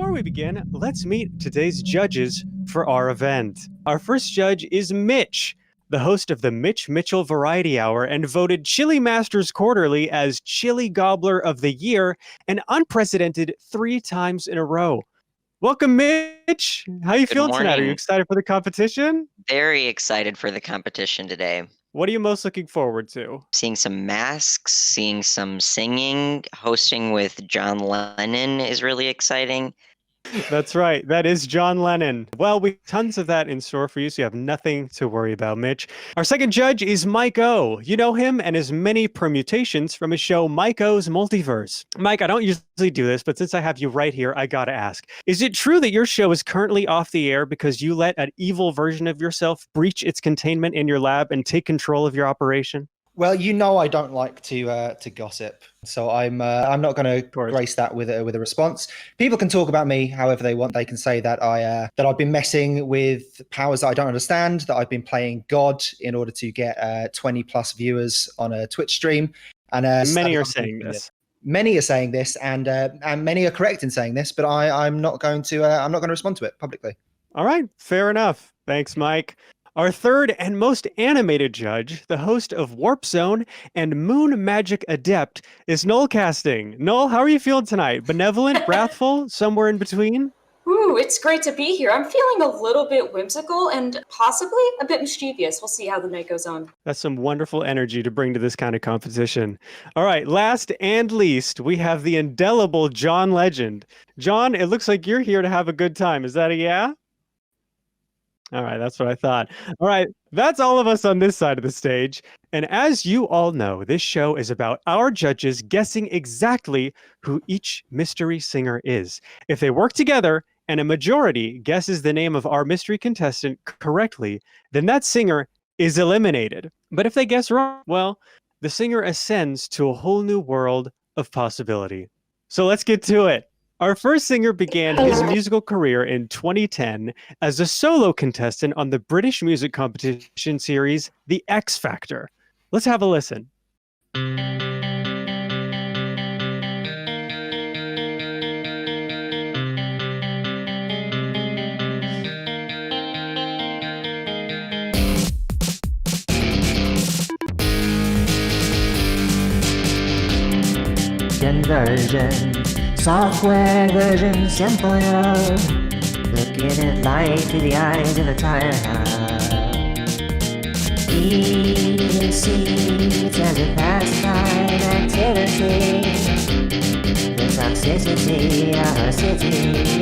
before we begin, let's meet today's judges for our event. Our first judge is Mitch, the host of the Mitch Mitchell Variety Hour and voted Chili Masters Quarterly as Chili Gobbler of the Year, and unprecedented 3 times in a row. Welcome, Mitch. How are you feeling tonight? Are you excited for the competition? Very excited for the competition today. What are you most looking forward to? Seeing some masks, seeing some singing, hosting with John Lennon is really exciting. That's right. That is John Lennon. Well, we have tons of that in store for you, so you have nothing to worry about, Mitch. Our second judge is MikeO. You know him and his many permutations from his show MikeO's Multiverse. Mike, I don't usually do this, but since I have you right here, I gotta ask. Is it true that your show is currently off the air because you let an evil version of yourself breach its containment in your lab and take control of your operation? Well, you know I don't like to gossip, so I'm not going to grace that with a response. People can talk about me however they want. They can say that I've been messing with powers that I don't understand, that I've been playing God in order to get 20 plus viewers on a Twitch stream, and many are saying this. Many are saying this, and many are correct in saying this, but I'm not going to respond to it publicly. All right, fair enough. Thanks, Mike. Our third and most animated judge, the host of Warp Zone and Moon Magic Adept, is Nullcasting. Null, how are you feeling tonight? Benevolent, wrathful, somewhere in between? Ooh, it's great to be here. I'm feeling a little bit whimsical and possibly a bit mischievous. We'll see how the night goes on. That's some wonderful energy to bring to this kind of competition. All right, last and least, we have the indelible John Legend. John, it looks like you're here to have a good time. Is that a yeah? All right, that's what I thought. All right, that's all of us on this side of the stage. And as you all know, this show is about our judges guessing exactly who each mystery singer is. If they work together and a majority guesses the name of our mystery contestant correctly, then that singer is eliminated. But if they guess wrong, well, the singer ascends to a whole new world of possibility. So let's get to it. Our first singer began his musical career in 2010 as a solo contestant on the British music competition series, The X Factor. Let's have a listen. Conversion. Software version simpler. Looking at light through the eyes of a tire hub. Eating seeds as a pastime activity. The toxicity of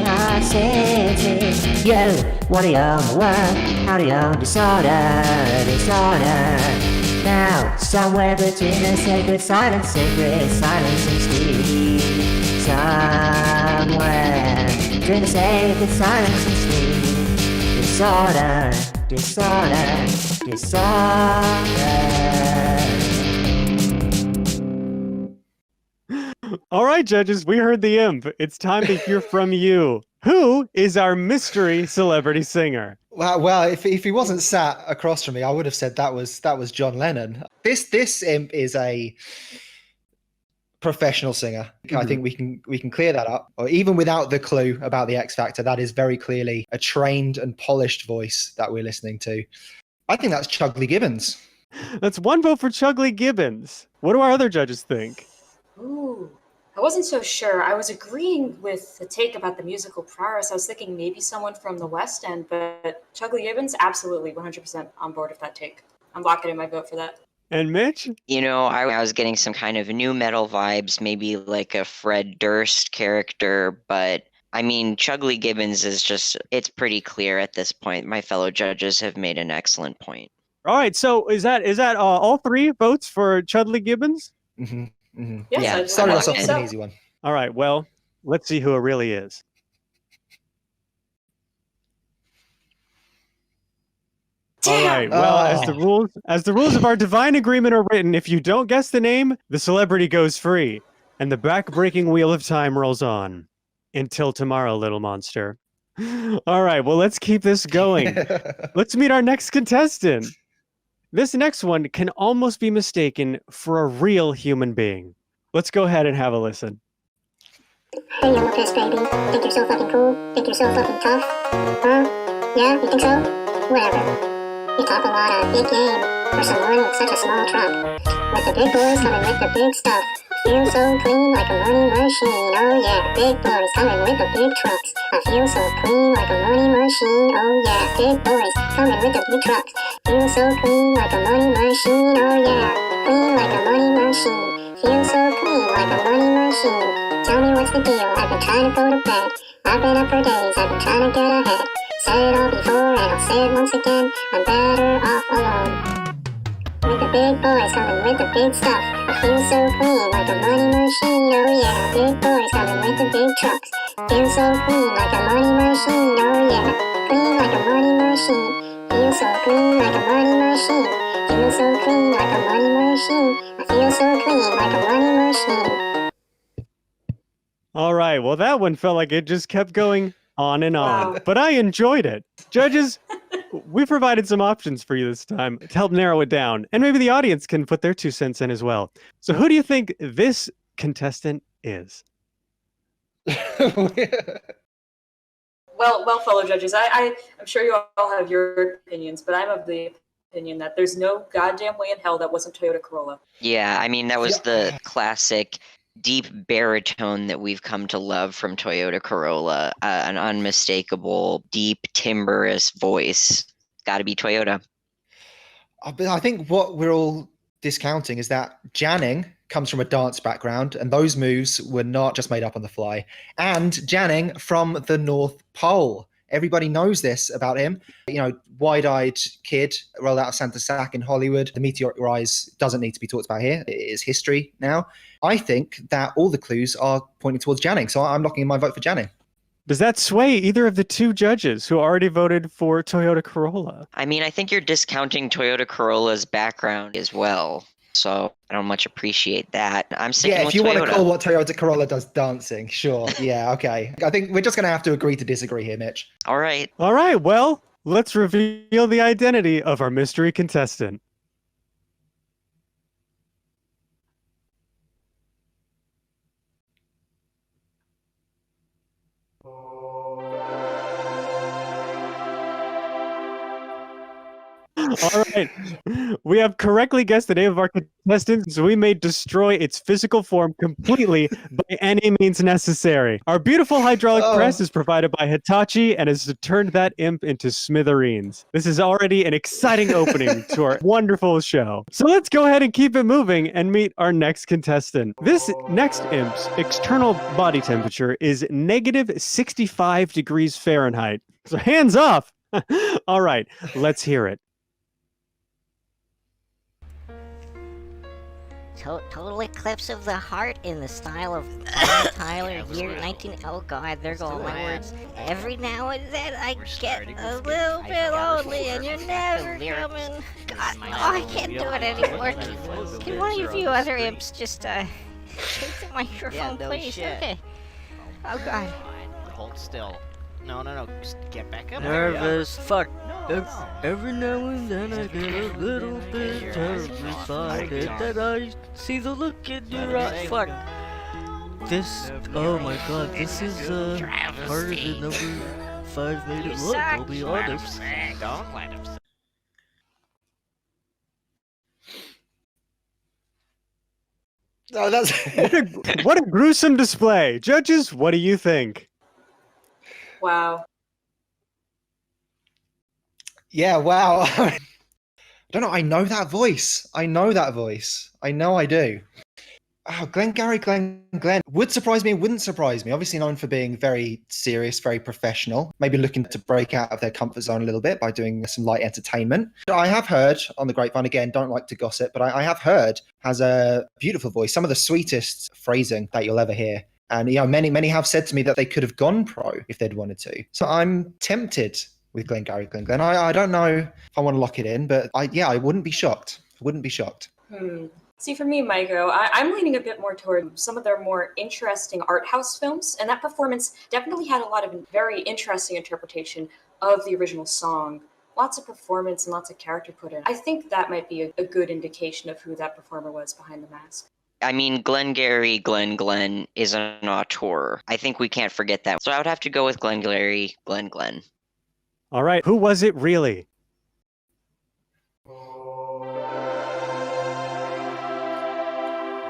our city. Yo, what do y'all want? How do y'all disorder? Now, somewhere between the sacred silence and sleep. Somewhere between the sacred silence and sleep. Disorder. All right, judges, we heard the imp. It's time to hear from you. Who is our mystery celebrity singer? Well, if he wasn't sat across from me, I would have said that was John Lennon. This imp is a professional singer. I think we can clear that up. Or even without the clue about the X Factor, that is very clearly a trained and polished voice that we're listening to. I think that's Chugly Gibbons. That's one vote for Chugly Gibbons. What do our other judges think? Ooh, I wasn't so sure. I was agreeing with the take about the musical prowess. I was thinking maybe someone from the West End, but Chugly Gibbons, absolutely 100% on board with that take. I'm locking in my vote for that. And Mitch? You know, I was getting some kind of new metal vibes, maybe like a Fred Durst character, but I mean, Chugly Gibbons is just, it's pretty clear at this point. My fellow judges have made an excellent point. All right, so is that all 3 votes for Chugly Gibbons? Mm-hmm. Mm-hmm. Yes, Yeah, started us off with an easy one. All right, well, let's see who it really is. All right. Well, as the rules of our divine agreement are written, if you don't guess the name, the celebrity goes free, and the back-breaking wheel of time rolls on. Until tomorrow, little monster. All right. Well, let's keep this going. Let's meet our next contestant. This next one can almost be mistaken for a real human being. Let's go ahead and have a listen. Hey, you're pissed, baby. Think you're so fucking cool? Think you're so fucking tough? Huh? Yeah, you think so? Whatever. You talk a lot of big game for some money in such a small truck. With the big boys coming with the big stuff. Feel so clean like a money machine. Oh yeah, big boys coming with the big trucks. I feel so clean like a money machine. Oh yeah, big boys coming with the big trucks. Feel so clean like a money machine. Oh yeah, clean like a money machine. Feel so clean like a money machine. Tell me what's the deal? I've been trying to go to bed. I've been up for days. I've been trying to get ahead. Said it all before and I'll say it once again. I'm better off alone. With the big boys coming with the big stuff. I feel so clean like a money machine. Oh yeah, big boys coming with the big trucks. Feel so clean like a money machine. Oh yeah, clean like a money machine. Feel so clean like a money machine. Feel so clean like a money machine. I feel so clean like a money machine. All right. Well, that one felt like it just kept going on and on, Wow. but I enjoyed it. Judges, we provided some options for you this time to help narrow it down, and maybe the audience can put their 2 cents in as well. So who do you think this contestant is? Well, fellow judges, I'm sure you all have your opinions, but I'm of the opinion that there's no goddamn way in hell that wasn't Toyota Corolla. Yeah, I mean, that was the classic deep baritone that we've come to love from Toyota Corolla. An unmistakable, deep, timbrous voice. Gotta be Toyota. But I think what we're all discounting is that Janning comes from a dance background, and those moves were not just made up on the fly. And Janning from the North Pole. Everybody knows this about him. You know, wide-eyed kid rolled out of Santa Sac in Hollywood. The meteoric rise doesn't need to be talked about here. It is history now. I think that all the clues are pointing towards Janning, so I'm locking in my vote for Janning. Does that sway either of the 2 judges who already voted for Toyota Corolla? I mean, I think you're discounting Toyota Corolla's background as well. So I don't much appreciate that. I'm sticking Yeah, with if you Toyota. want to call what Toyota Corolla does dancing, sure. Yeah, okay. I think we're just going to have to agree to disagree here, Mitch. All right. All right. Well, let's reveal the identity of our mystery contestant. All right. We have correctly guessed the name of our contestant, so we may destroy its physical form completely by any means necessary. Our beautiful hydraulic press is provided by Hitachi and has turned that imp into smithereens. This is already an exciting opening to our wonderful show. So let's go ahead and keep it moving and meet our next contestant. This next imp's external body temperature is negative 65 degrees Fahrenheit. So hands off. All right, let's hear it. Total eclipse of the heart in the style of Tyler, year 19. Oh god, there go all my words. Every now and then I get a little bit lonely and you're never coming. God, oh, I can't do it anymore. Can one of you other imps just take the microphone, please? Okay. Oh god. Hold still. No, just get back up. Nervous, fuck. Every now and then I get a little bit terrified that I see the look in your eye. Fuck. This, oh my god, this is harder than number 5 made it look, I'll be honest. Don't let him sing. Oh, that's What a gruesome display. Judges, what do you think? Wow. Yeah, wow. I don't know. I know that voice. I know I do. Oh, Glenn. Would surprise me, wouldn't surprise me. Obviously known for being very serious, very professional. Maybe looking to break out of their comfort zone a little bit by doing some light entertainment. I have heard on the grapevine, again, don't like to gossip, but I have heard has a beautiful voice. Some of the sweetest phrasing that you'll ever hear. And you know, many have said to me that they could have gone pro if they'd wanted to. So I'm tempted with Glenn. I don't know if I want to lock it in, but I wouldn't be shocked. See, for me, MikeO, I'm leaning a bit more toward some of their more interesting art house films, and that performance definitely had a lot of very interesting interpretation of the original song. Lots of performance and lots of character put in. I think that might be a good indication of who that performer was behind the mask. I mean, Glengarry Glen is an auteur. I think we can't forget that. So I would have to go with Glengarry Glen. All right, who was it really?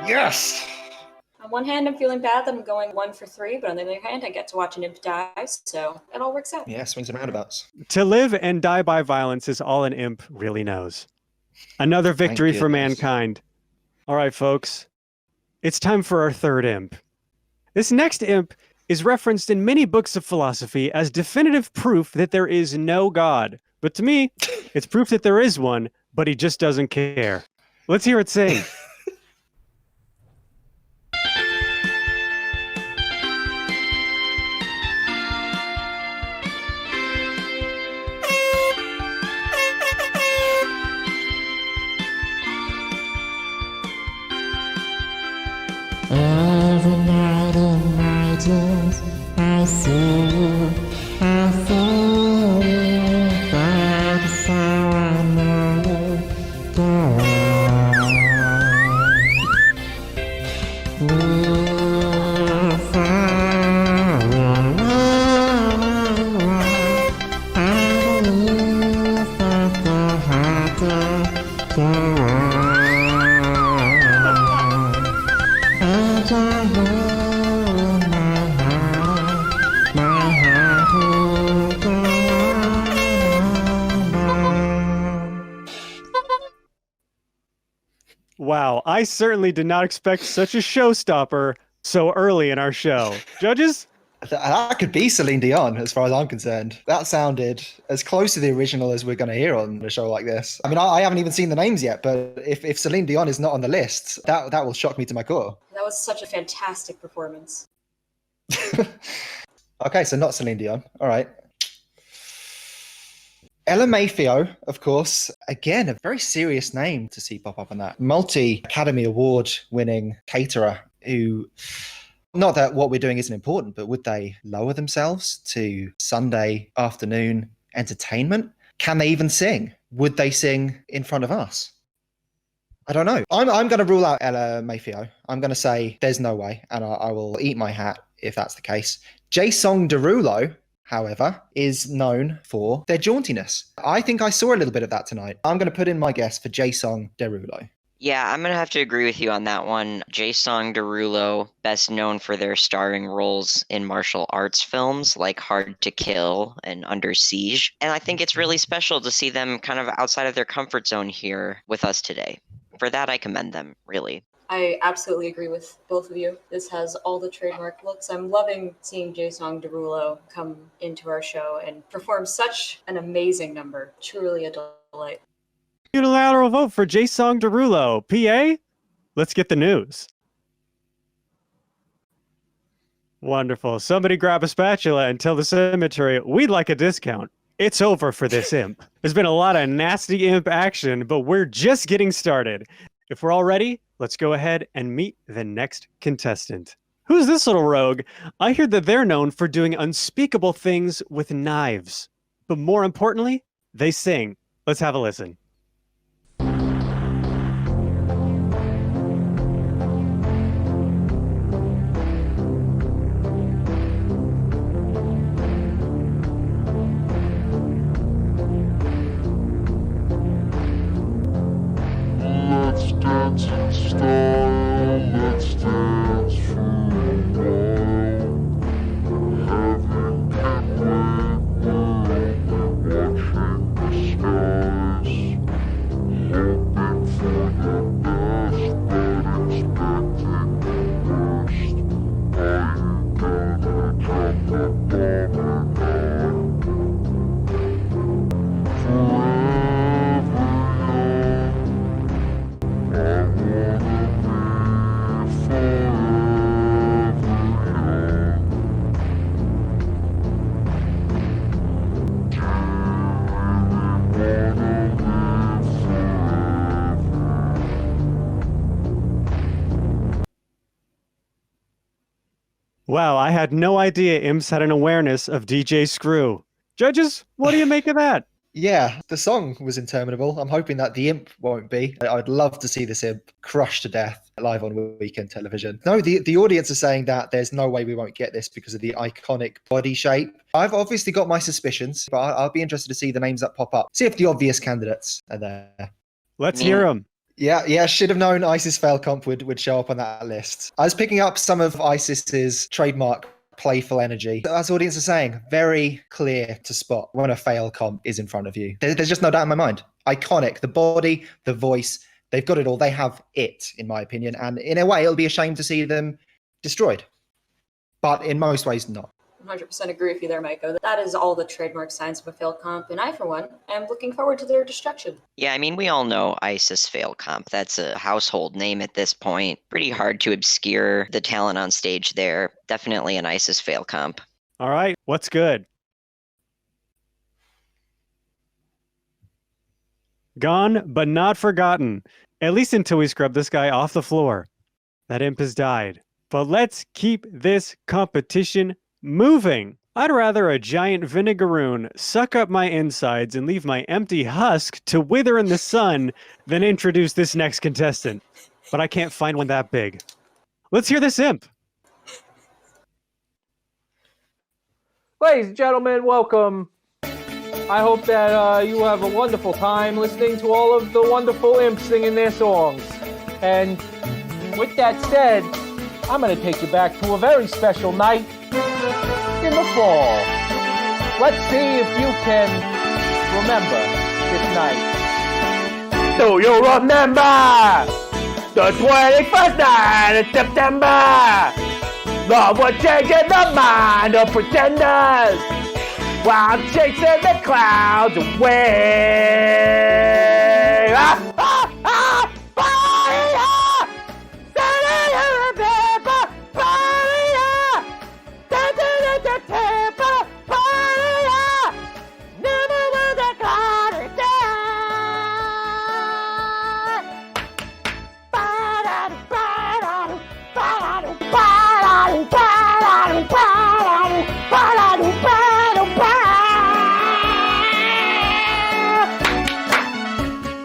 Yes! On one hand, I'm feeling bad that I'm going 1 for 3, but on the other hand, I get to watch an imp die, so it all works out. Yeah, swings and roundabouts. To live and die by violence is all an imp really knows. Another victory for mankind. All right, folks. It's time for our third imp. This next imp is referenced in many books of philosophy as definitive proof that there is no God. But to me, it's proof that there is one, but he just doesn't care. Let's hear it sing. Every night in my dreams, I see you, I feel you, that's how I know you, girl. If I believe that the heart will go on. Wow, I certainly did not expect such a showstopper so early in our show. Judges? That could be Celine Dion, as far as I'm concerned. That sounded as close to the original as we're going to hear on a show like this. I mean, I haven't even seen the names yet, but if Celine Dion is not on the list, that will shock me to my core. That was such a fantastic performance. Okay, so not Celine Dion. All right. MikeO, of course. Again, a very serious name to see pop up on that. Multi-Academy Award winning caterer who, not that what we're doing isn't important, but would they lower themselves to Sunday afternoon entertainment? Can they even sing? Would they sing in front of us? I don't know. I'm going to rule out MikeO. I'm going to say there's no way, and I will eat my hat if that's the case. Jason Derulo, however, is known for their jauntiness. I think I saw a little bit of that tonight. I'm going to put in my guess for Jason Derulo. Yeah, I'm going to have to agree with you on that one. Jason Derulo, best known for their starring roles in martial arts films like Hard to Kill and Under Siege. And I think it's really special to see them kind of outside of their comfort zone here with us today. For that, I commend them, really. I absolutely agree with both of you. This has all the trademark looks. I'm loving seeing Jason Derulo come into our show and perform such an amazing number. Truly a delight. Unilateral vote for Jason Derulo. PA, let's get the news. Wonderful. Somebody grab a spatula and tell the cemetery we'd like a discount. It's over for this imp. There's been a lot of nasty imp action, but we're just getting started. If we're all ready, let's go ahead and meet the next contestant. Who's this little rogue? I hear that they're known for doing unspeakable things with knives. But more importantly, they sing. Let's have a listen. Let's dance in style, let's dance for a while. Having kept world, we're watching the skies. Hoping for the best, but expecting the worst. Are you gonna drop the bomb or not? Forever young, I wanna live forever young. Do you really wanna live forever? Wow, I had no idea imps had an awareness of DJ Screw. Judges, what do you make of that? Yeah, the song was interminable. I'm hoping that the imp won't be. I'd love to see this imp crushed to death live on weekend television. No, the audience are saying that there's no way we won't get this because of the iconic body shape. I've obviously got my suspicions, but I'll be interested to see the names that pop up. See if the obvious candidates are there. Let's hear them. Yeah, should have known ISIS fail comp would show up on that list. I was picking up some of ISIS's trademark playful energy. As the audience are saying, very clear to spot when a fail comp is in front of you. There's just no doubt in my mind. Iconic, the body, the voice, they've got it all. They have it, in my opinion. And in a way, it'll be a shame to see them destroyed. But in most ways, not. 100% agree with you there, MikeO. That is all the trademark signs of a fail comp, and I, for one, am looking forward to their destruction. Yeah, I mean, we all know ISIS fail comp. That's a household name at this point. Pretty hard to obscure the talent on stage there. Definitely an ISIS fail comp. All right, what's good? Gone, but not forgotten. At least until we scrub this guy off the floor. That imp has died. But let's keep this competition moving. I'd rather a giant vinegaroon suck up my insides and leave my empty husk to wither in the sun than introduce this next contestant. But I can't find one that big. Let's hear this imp. Ladies and gentlemen, welcome. I hope that you have a wonderful time listening to all of the wonderful imps singing their songs. And with that said, I'm going to take you back to a very special night in the fall. Let's see if you can remember this night. Do you remember the 21st night of September? Love was changing the mind of pretenders while chasing the clouds away. Ah, ah, ah, fire!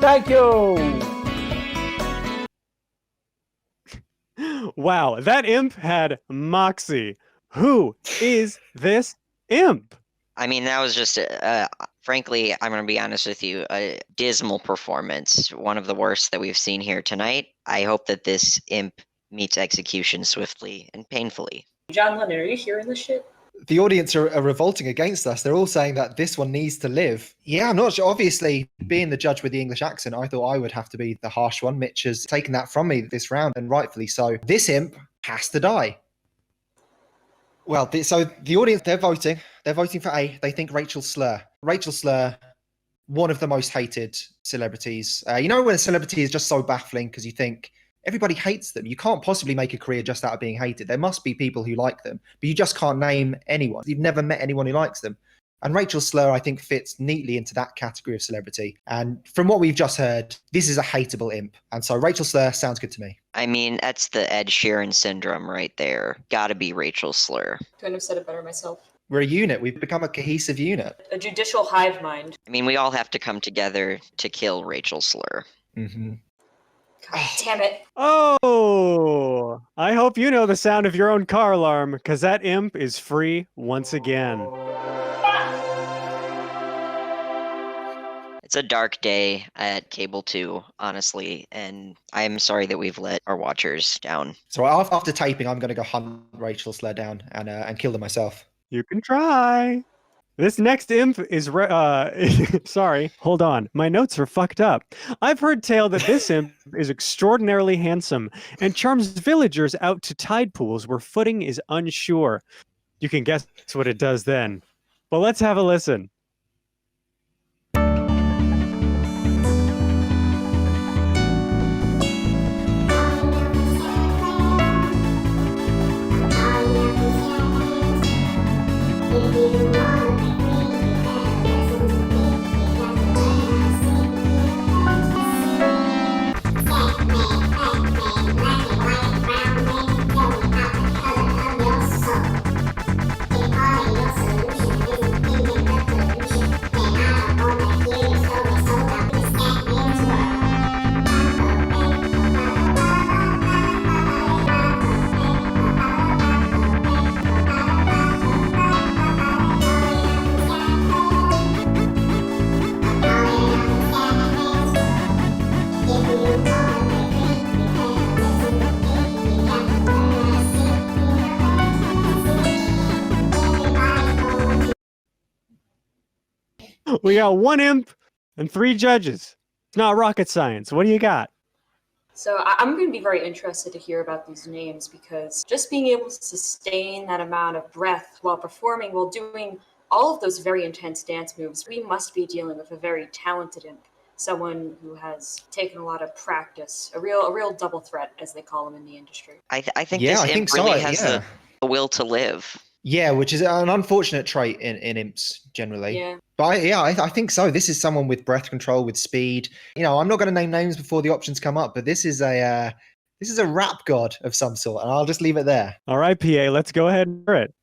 Thank you. Wow, that imp had moxie. Who is this imp? I mean, that was just, frankly, I'm going to be honest with you, a dismal performance. One of the worst that we've seen here tonight. I hope that this imp meets execution swiftly and painfully. John Lennon, are you hearing this shit? The audience are revolting against us. They're all saying that this one needs to live. Yeah, I'm not sure. Obviously, being the judge with the English accent, I thought I would have to be the harsh one. Mitch has taken that from me this round, and rightfully so. This imp has to die. Well, so the audience, they're voting. They're voting for A. They think Rachel Slur. Rachel Slur, one of the most hated celebrities. You know when a celebrity is just so baffling because you think, everybody hates them. You can't possibly make a career just out of being hated. There must be people who like them, but you just can't name anyone. You've never met anyone who likes them. And Rachel Slur, I think, fits neatly into that category of celebrity. And from what we've just heard, this is a hateable imp. And so Rachel Slur sounds good to me. I mean, that's the Ed Sheeran syndrome right there. Gotta be Rachel Slur. Couldn't have said it better myself. We're a unit. We've become a cohesive unit. A judicial hive mind. I mean, we all have to come together to kill Rachel Slur. Mm-hmm. God damn it. Oh, I hope you know the sound of your own car alarm, because that imp is free once again. It's a dark day at Cable 2, honestly, and I'm sorry that we've let our watchers down. So after taping, I'm going to go hunt Rachel Slur down and kill them myself. You can try. This next imp is sorry, hold on. My notes are fucked up. I've heard tale that this imp is extraordinarily handsome and charms villagers out to tide pools where footing is unsure. You can guess what it does then. But let's have a listen. We got 1 imp and 3 judges. It's not rocket science. What do you got? So I'm going to be very interested to hear about these names because just being able to sustain that amount of breath while performing, while doing all of those very intense dance moves, we must be dealing with a very talented imp. Someone who has taken a lot of practice, a real double threat, as they call them in the industry. I think Yeah, this I imp think so, really has yeah. the will to live. Yeah, which is an unfortunate trait in imps generally. Yeah. But I think so. This is someone with breath control, with speed. You know, I'm not going to name names before the options come up, but this is a rap god of some sort, and I'll just leave it there. All right, PA, let's go ahead and hear it.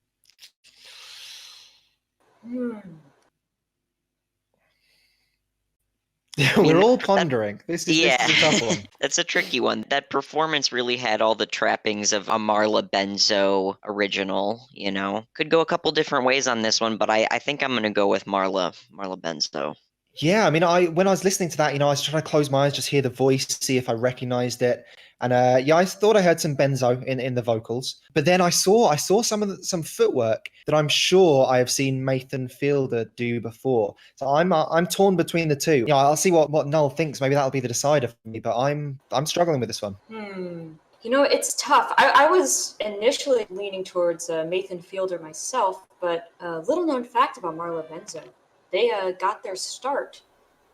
We're all pondering. This is a tough one. That's a tricky one. That performance really had all the trappings of a Marla Benzo original, you know. Could go a couple different ways on this one, but I think I'm going to go with Marla Benzo. Yeah, I mean, when I was listening to that, you know, I was trying to close my eyes, just hear the voice, see if I recognized it. And yeah, I thought I heard some benzo in the vocals, but then I saw some footwork that I'm sure I have seen Nathan Fielder do before. So I'm torn between the two. You know, I'll see what Null thinks. Maybe that'll be the decider for me. But I'm struggling with this one. You know, it's tough. I was initially leaning towards Nathan Fielder myself, but a little known fact about Marla Benzo. They got their start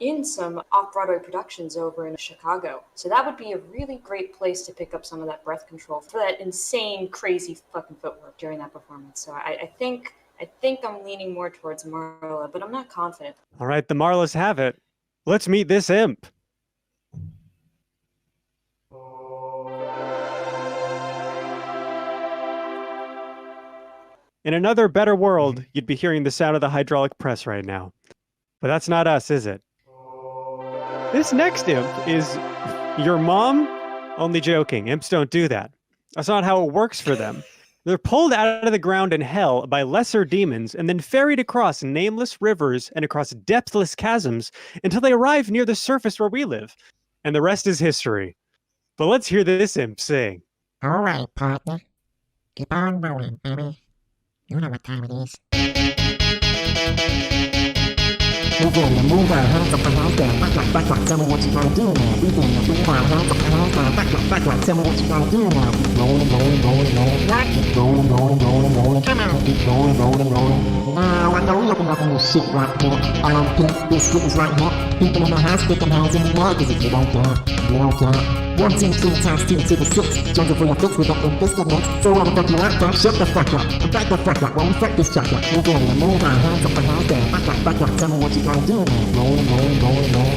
in some off-Broadway productions over in Chicago. So that would be a really great place to pick up some of that breath control for that insane, crazy fucking footwork during that performance. So I think I'm leaning more towards Marla, but I'm not confident. All right, the Marlas have it. Let's meet this imp. In another better world, you'd be hearing the sound of the hydraulic press right now. But that's not us, is it? This next imp is your mom? Only joking. Imps don't do that. That's not how it works for them. They're pulled out of the ground in hell by lesser demons and then ferried across nameless rivers and across depthless chasms until they arrive near the surface where we live. And the rest is history. But let's hear this imp sing. All right, partner. Keep on rolling, baby. You know what time it is. Move on, move on, hands up and hands down. Back up, tell me what you gonna do now. Move on, hands up and hands down. Back up, tell me what you gonna do now. Keep rolling. What? Keep rolling. Come on. Keep rolling. Now, I know you're looking up on your shit right here. Pink Bizkit is right here. People in the house, sticking hands in the air, cause if you don't care. 1, 2, 3 times 2 to the 6. Join for your fix with that Bizkit mix. So what the fuck you want, don't shut the fuck up. And back the fuck up when we fuck this truck up. Move on, hands up and hands down. Back up, tell me what you gonna do now. Rolling.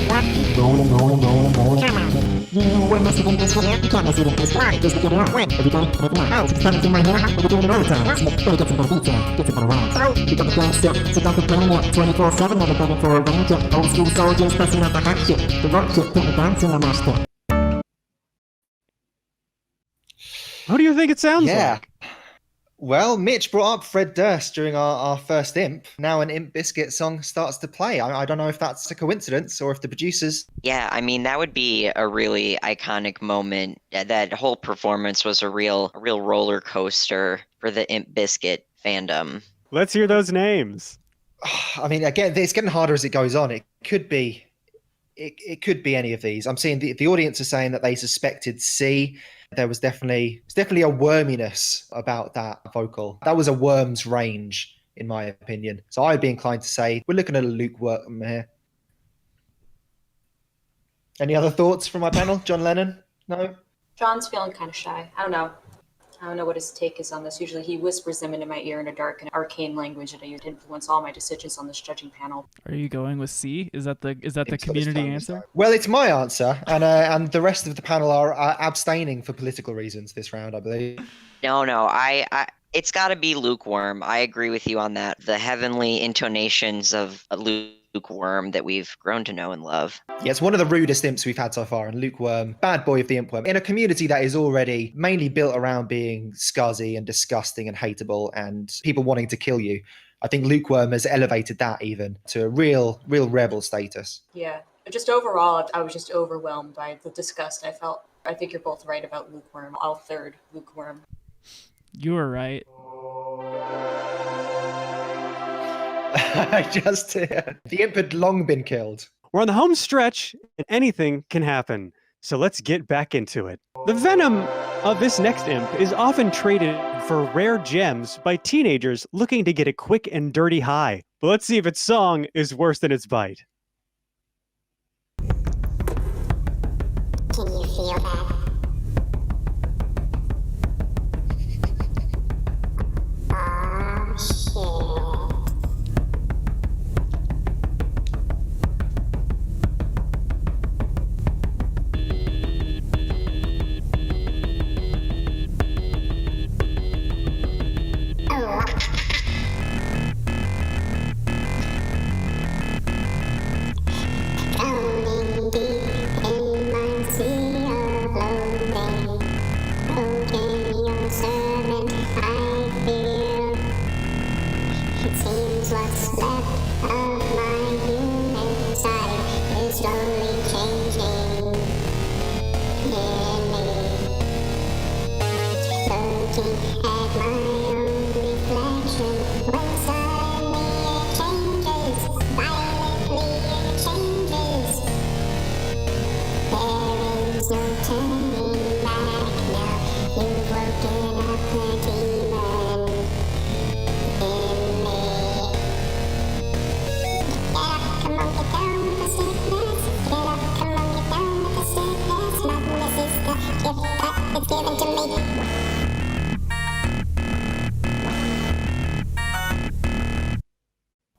What? Rolling. Come on. You were messing in this here. You can't mess it in this line. Just get it out. When? Everybody, it's coming to my hair. We're doing it all the time. Better get some better detail. Get some better rounds. So, you got the plan still. So don't complain yet. 24/7, never begging for a ranger. Old school soldiers pressing out the hot shit. The rock shit, put me dancing on my step. What do you think it sounds like? Well, Mitch brought up Fred Durst during our first imp. Now an Imp Bizkit song starts to play. I don't know if that's a coincidence or if the producers... Yeah, I mean, that would be a really iconic moment. That whole performance was a real roller coaster for the Imp Bizkit fandom. Let's hear those names. I mean, again, it's getting harder as it goes on. It could be any of these. I'm seeing the audience are saying that they suspected C. There was definitely a worminess about that vocal. That was a worm's range, in my opinion. So I'd be inclined to say we're looking at a lukewarm here. Any other thoughts from my panel? John Lennon? No? John's feeling kind of shy. I don't know what his take is on this. Usually he whispers them into my ear in a dark and arcane language that I use to influence all my decisions on this judging panel. Are you going with C? Is that the community answer? Well, it's my answer, and the rest of the panel are abstaining for political reasons this round, I believe. No, I it's got to be lukewarm. I agree with you on that. The heavenly intonations of a lukewarm that we've grown to know and love. Yeah, it's one of the rudest imps we've had so far, and lukewarm, bad boy of the impworm, in a community that is already mainly built around being scuzzy and disgusting and hateable and people wanting to kill you. I think lukewarm has elevated that even to a real rebel status. Yeah, just overall, I was just overwhelmed by the disgust I felt. I think you're both right about lukewarm. I'll third lukewarm. You were right. I just the imp had long been killed. We're on the home stretch, and anything can happen. So let's get back into it. The venom of this next imp is often traded for rare gems by teenagers looking to get a quick and dirty high. But let's see if its song is worse than its bite. Can you feel that? Oh, shit. Drowning deep in my sea of loathing, broken your servant I feel. It seems what's left of my human side is slowly changing in me. Looking at my own reflection, when suddenly it changes, violently it changes. There is no turning back now. You've woken up the demon in me. Get up, come on, get down with the sickness. Get up, come on, get down with the sickness. Madness is the gift that is given to me.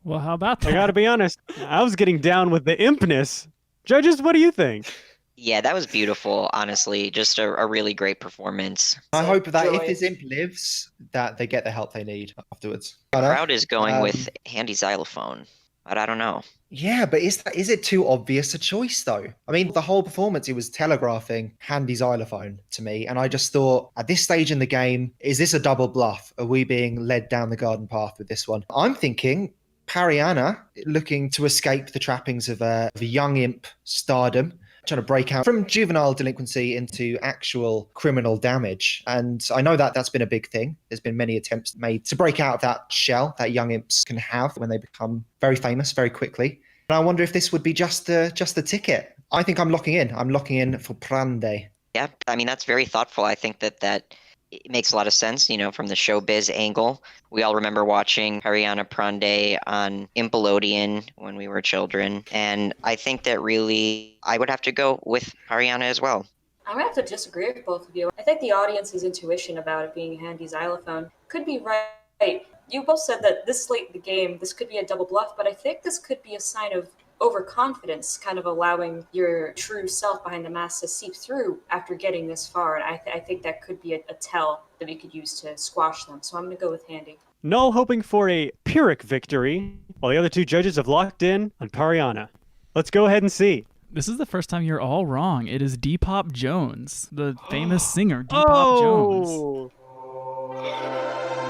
Well, how about that? I gotta be honest, I was getting down with the impness. Judges, what do you think? Yeah, that was beautiful, honestly. Just a really great performance. I hope that Joy. if this imp lives, that they get the help they need afterwards. The crowd is going with Handy Xylophone, but I don't know. Yeah, but is it too obvious a choice though? I mean, the whole performance, it was telegraphing Handy Xylophone to me, and I just thought, at this stage in the game, is this a double bluff? Are we being led down the garden path with this one? I'm thinking Pariana looking to escape the trappings of a young imp stardom, trying to break out from juvenile delinquency into actual criminal damage. And I know that that's been a big thing. There's been many attempts made to break out of that shell that young imps can have when they become very famous very quickly. And I wonder if this would be just the ticket. I think I'm locking in. I'm locking in for Prande. Yeah, I mean, that's very thoughtful. I think that it makes a lot of sense, from the showbiz angle. We all remember watching Ariana Prande on Impelodion when we were children. And I think that really, I would have to go with Ariana as well. I'm gonna have to disagree with both of you. I think the audience's intuition about it being Handy Xylophone could be right. You both said that this late in the game, this could be a double bluff, but I think this could be a sign of overconfidence, kind of allowing your true self behind the mask to seep through after getting this far. And I think that could be a tell that we could use to squash them. So I'm going to go with Handy. Null hoping for a Pyrrhic victory, while the other two judges have locked in on Pariana. Let's go ahead and see. This is the first time you're all wrong. It is Depop Jones, the famous singer Depop Jones.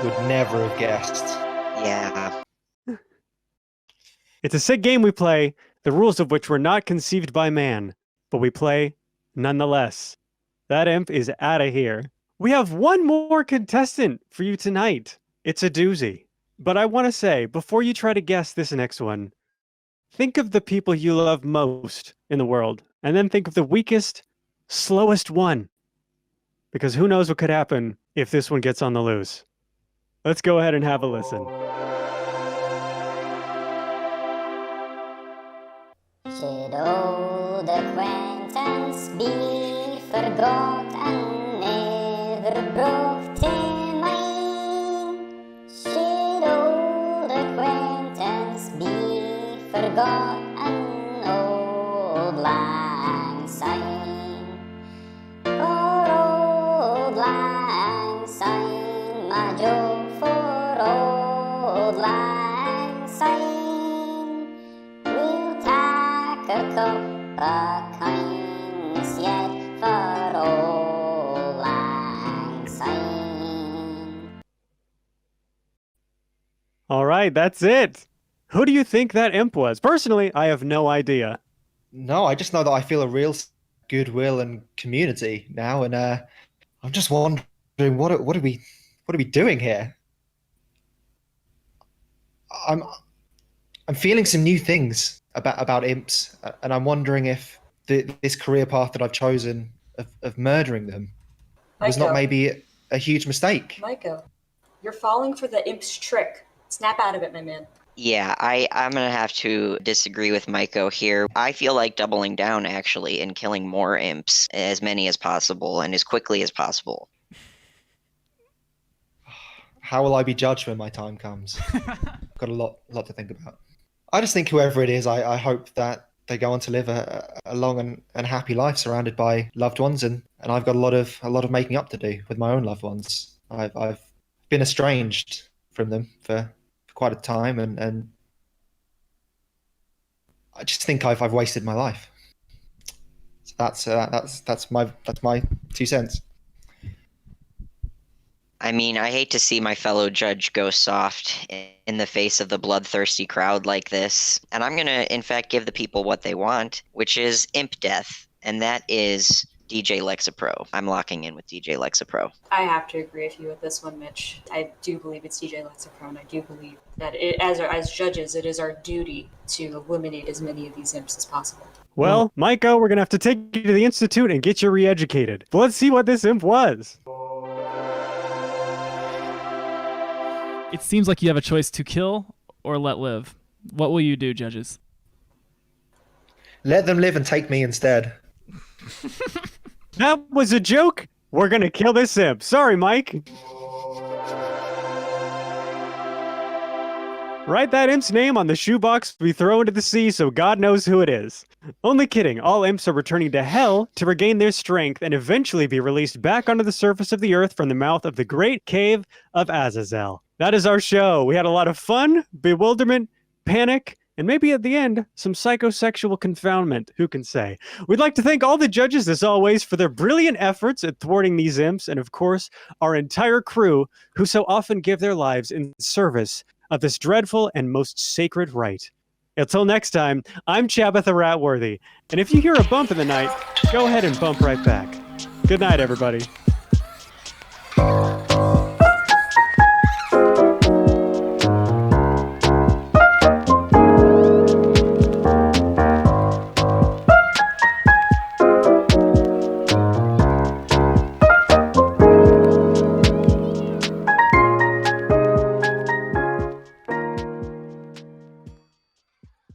Would never have guessed. Yeah. It's a sick game we play, the rules of which were not conceived by man, but we play nonetheless. That imp is out of here. We have one more contestant for you tonight. It's a doozy. But I want to say, before you try to guess this next one, think of the people you love most in the world, and then think of the weakest, slowest one. Because who knows what could happen if this one gets on the loose. Let's go ahead and have a listen. Should old acquaintance be forgot and never brought to mind? Should old acquaintance be forgot and old lang syne? For old lang syne, my joke for old lang syne. A cup of kindness yet for old lang syne. All right, that's it. Who do you think that imp was? Personally, I have no idea. No, I just know that I feel a real goodwill and community now, and I'm just wondering what are we doing here? I'm feeling some new things about imps, and I'm wondering if this career path that I've chosen of murdering them was not maybe a huge mistake. MikeO, you're falling for the imp's trick. Snap out of it, my man. Yeah, I'm gonna have to disagree with MikeO here. I feel like doubling down actually and killing more imps, as many as possible and as quickly as possible. How will I be judged when my time comes? Got a lot to think about. I just think whoever it is, I hope that they go on to live a long and happy life surrounded by loved ones, and I've got a lot of making up to do with my own loved ones. I've been estranged from them for quite a time, and I just think I've wasted my life. So that's my 2 cents. I mean, I hate to see my fellow judge go soft in the face of the bloodthirsty crowd like this. And I'm going to, in fact, give the people what they want, which is imp death. And that is DJ Lexapro. I'm locking in with DJ Lexapro. I have to agree with you with this one, Mitch. I do believe it's DJ Lexapro, and I do believe that as judges, it is our duty to eliminate as many of these imps as possible. Well, MikeO, we're going to have to take you to the Institute and get you re-educated. But let's see what this imp was. It seems like you have a choice to kill or let live. What will you do, judges? Let them live and take me instead. That was a joke. We're going to kill this imp. Sorry, Mike. Write that imp's name on the shoebox we throw into the sea so God knows who it is. Only kidding. All imps are returning to hell to regain their strength and eventually be released back onto the surface of the earth from the mouth of the great cave of Azazel. That is our show. We had a lot of fun, bewilderment, panic, and maybe at the end, some psychosexual confoundment. Who can say? We'd like to thank all the judges, as always, for their brilliant efforts at thwarting these imps, and of course, our entire crew, who so often give their lives in service of this dreadful and most sacred rite. Until next time, I'm Chabitha Ratworthy, and if you hear a bump in the night, go ahead and bump right back. Good night, everybody.